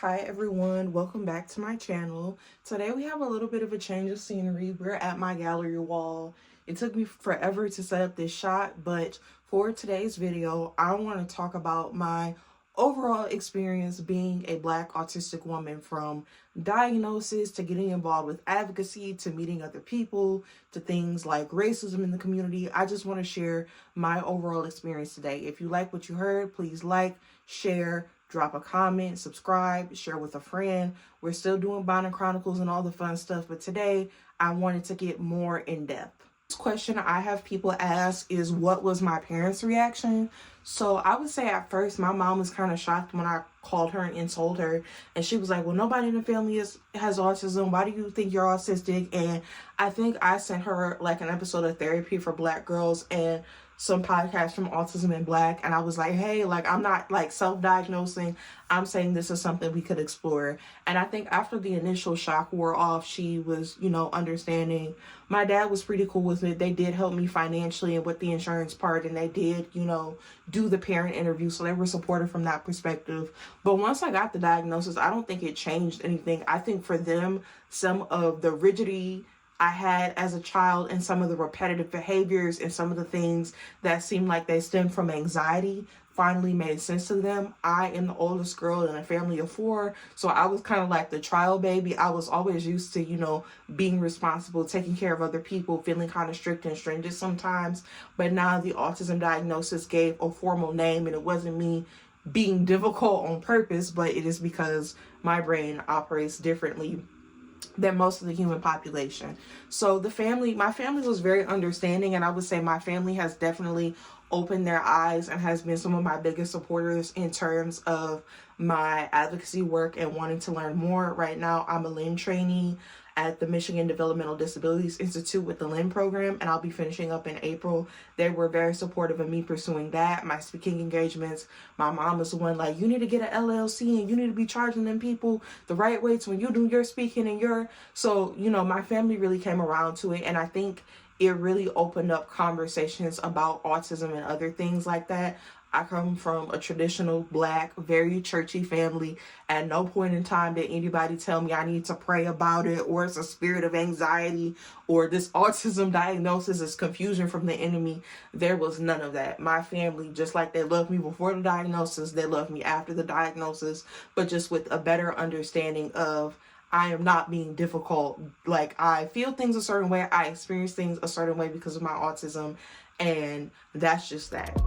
Hi everyone, welcome back to my channel. Today we have a little bit of a change of scenery. We're at my gallery wall. It took me forever to set up this shot, but for today's video, I want to talk about my overall experience being a Black autistic woman, from diagnosis to getting involved with advocacy to meeting other people to things like racism in the community. I just want to share my overall experience today. If you like what you heard, please like, share, drop a comment, subscribe, share with a friend. We're still doing Bonding Chronicles and all the fun stuff, but today I wanted to get more in depth. This question I have people ask is, what was my parents' reaction? So I would say at first my mom was kind of shocked when I called her and told her, and she was like, well, nobody in the family has autism. Why do you think you're autistic? And I think I sent her like an episode of Therapy for Black Girls and some podcasts from Autism in Black, and I was like, hey, like, I'm not like self-diagnosing, I'm saying this is something we could explore. And I think after the initial shock wore off, she was, understanding. My dad was pretty cool with it. They did help me financially and with the insurance part, and they did, do the parent interview, so they were supportive from that perspective. But once I got the diagnosis, I don't think it changed anything. I think for them, some of the rigidity I had as a child and some of the repetitive behaviors and some of the things that seemed like they stemmed from anxiety finally made sense to them. I am the oldest girl in a family of 4, so I was kind of like the trial baby. I was always used to, being responsible, taking care of other people, feeling kind of strict and stringent sometimes. But now the autism diagnosis gave a formal name, and it wasn't me being difficult on purpose, but it is because my brain operates differently than most of the human population. So my family was very understanding, and I would say my family has definitely opened their eyes and has been some of my biggest supporters in terms of my advocacy work and wanting to learn more. Right now, I'm a LIN trainee at the Michigan Developmental Disabilities Institute with the LIN program, and I'll be finishing up in April. They were very supportive of me pursuing that, my speaking engagements. My mom was the one like, you need to get an LLC and you need to be charging them people the right way to when you do your speaking and so, my family really came around to it, and I think it really opened up conversations about autism and other things like that. I come from a traditional Black, very churchy family. At no point in time did anybody tell me I need to pray about it, or it's a spirit of anxiety, or this autism diagnosis is confusion from the enemy. There was none of that. My family, just like they loved me before the diagnosis, they loved me after the diagnosis, but just with a better understanding of, I am not being difficult. Like, I feel things a certain way, I experience things a certain way because of my autism, and that's just that.